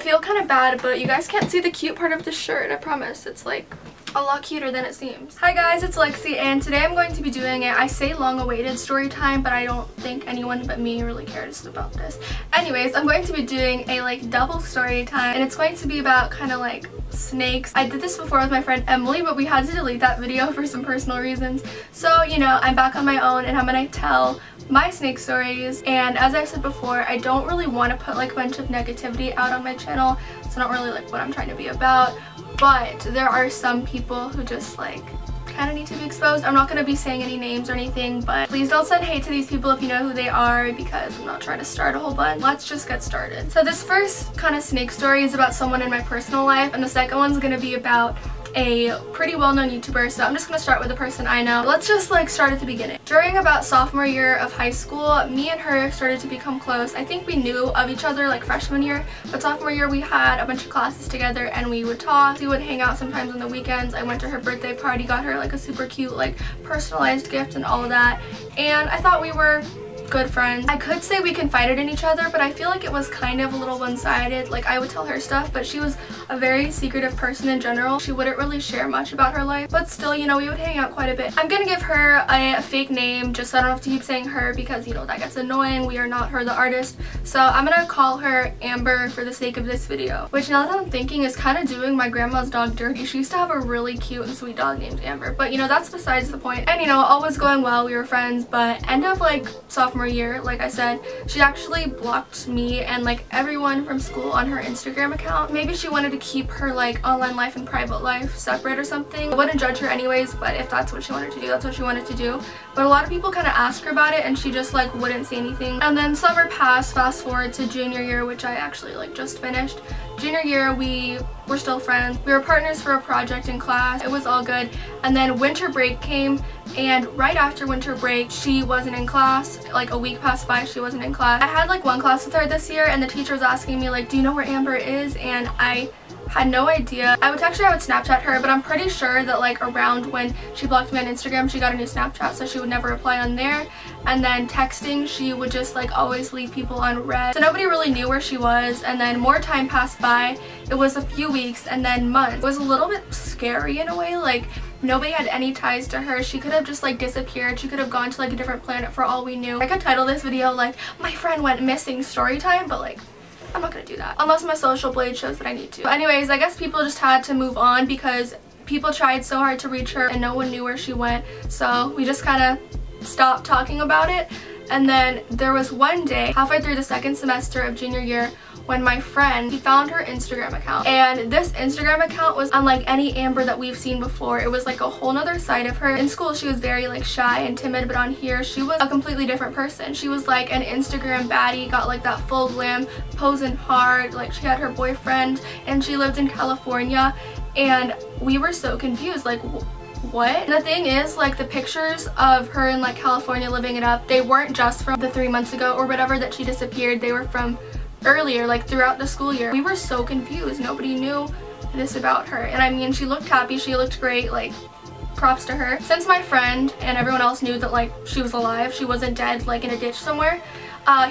feel kind of bad, but you guys can't see the cute part of the shirt. I promise. It's like a lot cuter than it seems. Hi guys, it's Lexi, and today I'm going to be doing it. I say long-awaited story time, but I don't think anyone but me really cares about this. Anyways, I'm going to be doing a like double story time, and it's going to be about kind of like snakes. I did this before with my friend Emily, but we had to delete that video for some personal reasons. So, you know, I'm back on my own and I'm gonna tell my snake stories. And as I've said before, I don't really want to put like a bunch of negativity out on my channel. It's not really like what I'm trying to be about. But there are some people who just like kind of need to be exposed. I'm not going to be saying any names or anything, but please don't send hate to these people if you know who they are, because I'm not trying to start a whole bunch. Let's just get started. So this first kind of snake story is about someone in my personal life, and the second one's going to be about a pretty well-known YouTuber. So I'm just going to start with the person I know. Let's just like start at the beginning. During about sophomore year of high school, me and her started to become close. I think we knew of each other like freshman year, but sophomore year we had a bunch of classes together and we would talk. We would hang out sometimes on the weekends. I went to her birthday party, got her like a super cute like personalized gift and all of that, and I thought we were good friends. I could say we confided in each other, but I feel like it was kind of a little one-sided. Like I would tell her stuff, but she was a very secretive person in general. She wouldn't really share much about her life, but still, you know, we would hang out quite a bit. I'm gonna give her a fake name just so I don't have to keep saying her, because you know that gets annoying. We are not her the artist, so I'm gonna call her Amber for the sake of this video, which now that I'm thinking is kind of doing my grandma's dog dirty. She used to have a really cute and sweet dog named Amber, but you know, that's besides the point. And you know, all was going well, we were friends, but end of like sophomore year, like I said, she actually blocked me and like everyone from school on her Instagram account. Maybe she wanted to keep her like online life and private life separate or something. I wouldn't judge her anyways, but if that's what she wanted to do, that's what she wanted to do. But a lot of people kind of asked her about it and she just like wouldn't say anything. And then summer passed, fast forward to junior year, which I actually like just finished. Junior year, we were still friends. We were partners for a project in class. It was all good. And then winter break came, and right after winter break, she wasn't in class. Like a week passed by, she wasn't in class. I had like one class with her this year, and the teacher was asking me like, do you know where Amber is? And I had no idea. I would Snapchat her, but I'm pretty sure that like around when she blocked me on Instagram, she got a new Snapchat, so she would never reply on there. And then texting, she would just like always leave people on red, so nobody really knew where she was. And then more time passed by. It was a few weeks and then months. It was a little bit scary in a way. Like nobody had any ties to her. She could have just like disappeared. She could have gone to like a different planet for all we knew. I could title this video like my friend went missing story time, but like I'm not gonna do that unless my social blade shows that I need to. But anyways, I guess people just had to move on because people tried so hard to reach her and no one knew where she went. So we just kind of stopped talking about it. And then there was one day halfway through the second semester of junior year when my friend, he found her Instagram account, and this Instagram account was unlike any Amber that we've seen before. It was like a whole nother side of her. In school she was very like shy and timid, but on here she was a completely different person. She was like an Instagram baddie, got like that full glam, posing hard, like she had her boyfriend and she lived in California, and we were so confused, like what? And the thing is, like the pictures of her in like California living it up, they weren't just from the 3 months ago or whatever that she disappeared. They were from earlier, like throughout the school year. We were so confused. Nobody knew this about her. And I mean, she looked happy, she looked great, like props to her. Since my friend and everyone else knew that like she was alive, she wasn't dead like in a ditch somewhere,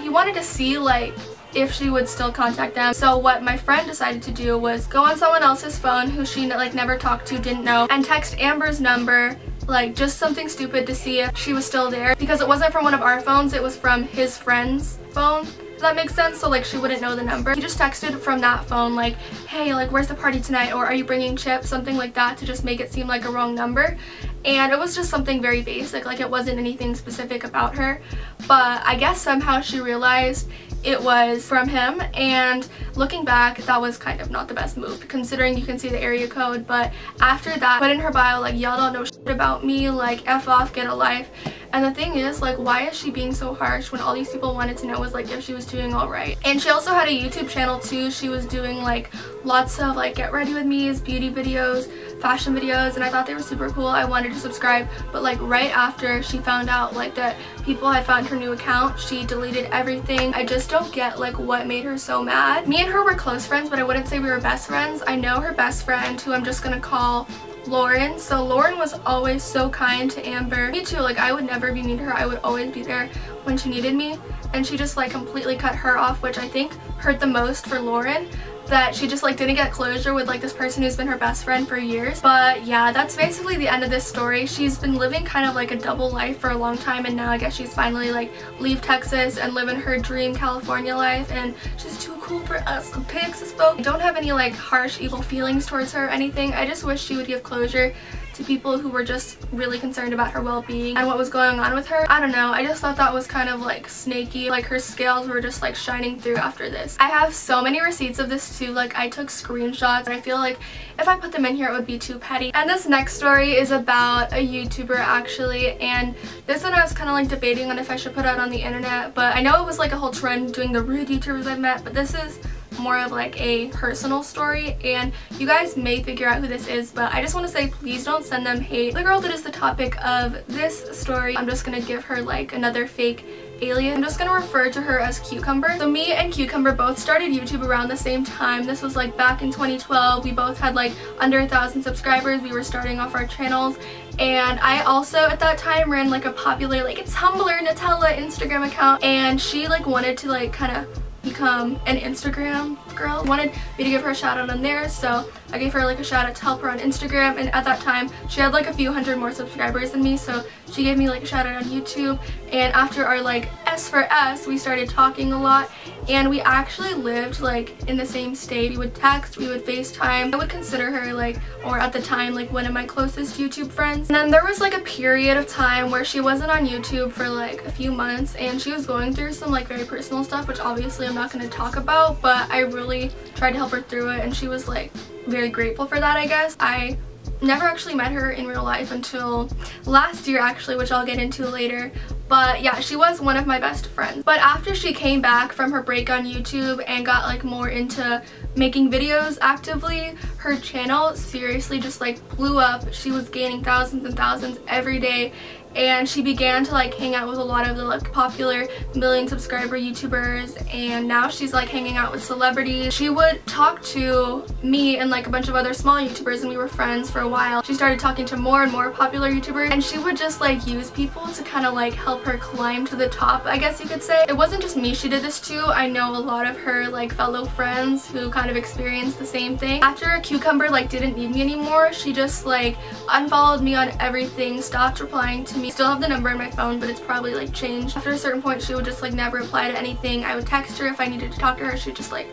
he wanted to see like if she would still contact them. So what my friend decided to do was go on someone else's phone who she like never talked to, didn't know, and text Amber's number, like just something stupid to see if she was still there, because it wasn't from one of our phones, it was from his friend's phone. Does that make sense? So like she wouldn't know the number. He just texted from that phone like, hey, like where's the party tonight, or are you bringing chips, something like that, to just make it seem like a wrong number. And it was just something very basic, like it wasn't anything specific about her. But I guess somehow she realized it was from him, and looking back, that was kind of not the best move considering you can see the area code. But after that, put in her bio like, y'all don't know shit about me, like F off, get a life. And the thing is, like, why is she being so harsh when all these people wanted to know was like if she was doing all right? And she also had a YouTube channel too. She was doing like lots of like get ready with me's, beauty videos, fashion videos, and I thought they were super cool. I wanted to subscribe, but like right after she found out like that people had found her new account, she deleted everything. I just don't get like what made her so mad. Me and her were close friends, but I wouldn't say we were best friends. I know her best friend, who I'm just gonna call Lauren. So Lauren was always so kind to Amber. Me too, like I would never be mean to her. I would always be there when she needed me, and she just like completely cut her off, which I think hurt the most for Lauren. that she just like didn't get closure with like this person who's been her best friend for years. But yeah, that's basically the end of this story. She's been living kind of like a double life for a long time, and now I guess she's finally like leave Texas and living her dream California life, and she's too cool for us Texas folk. I don't have any like harsh evil feelings towards her or anything. I just wish she would give closure to people who were just really concerned about her well-being and what was going on with her. I don't know, I just thought that was kind of like snaky, like her scales were just like shining through after this. I have so many receipts of this too, like I took screenshots, and I feel like if I put them in here it would be too petty. And this next story is about a YouTuber actually, and this one I was kind of like debating on if I should put out on the internet, but I know it was like a whole trend doing the rude YouTubers I've met, but this is more of like a personal story, and you guys may figure out who this is, but I just want to say please don't send them hate. The girl that is the topic of this story, I'm just gonna give her like another fake alias. I'm just gonna refer to her as Cucumber. So me and Cucumber both started YouTube around the same time. This was like back in 2012. We both had like under 1,000 subscribers. We were starting off our channels, and I also at that time ran like a popular like Tumblr Nutella Instagram account, and she like wanted to like kind of become an Instagram girl, wanted me to give her a shout out on there, so I gave her like a shout out to help her on Instagram. And at that time she had like a few hundred more subscribers than me, so she gave me like a shout out on YouTube. And after our like S for S, we started talking a lot, and we actually lived like in the same state. We would text, we would FaceTime. I would consider her like, or at the time, like one of my closest YouTube friends. And then there was like a period of time where she wasn't on YouTube for like a few months, and she was going through some like very personal stuff, which obviously I'm not going to talk about, but I really tried to help her through it, and she was like very grateful for that, I guess. I never actually met her in real life until last year actually, which I'll get into later. But yeah, she was one of my best friends. But after she came back from her break on YouTube and got like more into making videos actively, her channel seriously just like blew up. She was gaining thousands and thousands every day, and she began to like hang out with a lot of the like popular million subscriber YouTubers, and now she's like hanging out with celebrities. She would talk to me and like a bunch of other small YouTubers, and we were friends for a while. She started talking to more and more popular YouTubers, and she would just like use people to kind of like help her climb to the top, I guess you could say. It wasn't just me she did this to. I know a lot of her like fellow friends who kind of experienced the same thing. After Cucumber like didn't need me anymore, she just like unfollowed me on everything, stopped replying to me. Still have the number in my phone, but it's probably like changed. After a certain point she would just like never reply to anything. I would text her if I needed to talk to her, she just like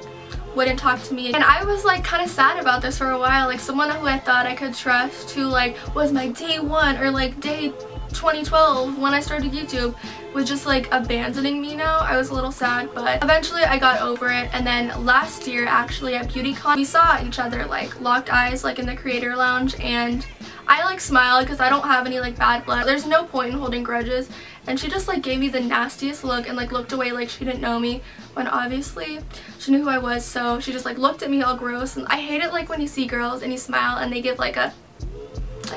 wouldn't talk to me. And I was like kind of sad about this for a while. Like someone who I thought I could trust, who like was my day one or like day 2012 when I started YouTube, was just like abandoning me now. I was a little sad, but eventually I got over it. And then last year actually at BeautyCon, we saw each other like locked eyes like in the creator lounge, and I like smiled because I don't have any like bad blood. There's no point in holding grudges, and she just like gave me the nastiest look and like looked away like she didn't know me, when obviously she knew who I was. So she just like looked at me all gross, and I hate it like when you see girls and you smile and they give like a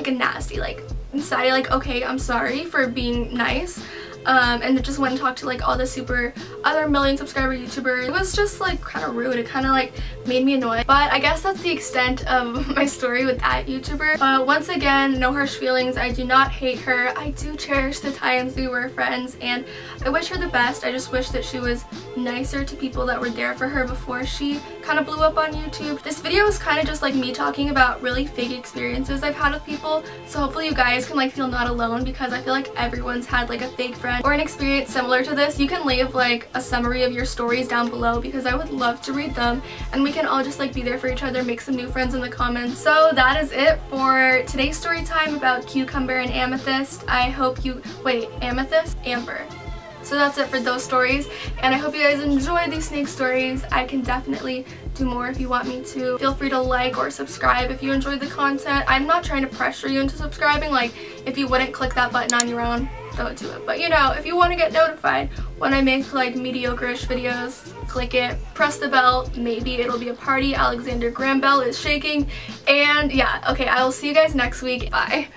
nasty like inside, like okay I'm sorry for being nice. And it just went and talked to like all the other million subscriber YouTubers. It was just like kind of rude. It kind of like made me annoyed. But I guess that's the extent of my story with that YouTuber. But once again, no harsh feelings. I do not hate her. I do cherish the times we were friends, and I wish her the best. I just wish that she was nicer to people that were there for her before she kind of blew up on YouTube. This video is kind of just like me talking about really fake experiences I've had with people, so hopefully you guys can like feel not alone, because I feel like everyone's had like a fake friend or an experience similar to this. You can leave like a summary of your stories down below, because I would love to read them, and we can all just like be there for each other, make some new friends in the comments. So that is it for today's story time about Cucumber and Amethyst. I hope you Amethyst? Amber. So that's it for those stories, and I hope you guys enjoy these snake stories. I can definitely do more if you want me to. Feel free to like or subscribe if you enjoyed the content. I'm not trying to pressure you into subscribing. Like, if you wouldn't click that button on your own, don't do it. But you know, if you want to get notified when I make like mediocre-ish videos, click it, press the bell, maybe it'll be a party. Alexander Graham Bell is shaking. And yeah, okay, I will see you guys next week. Bye.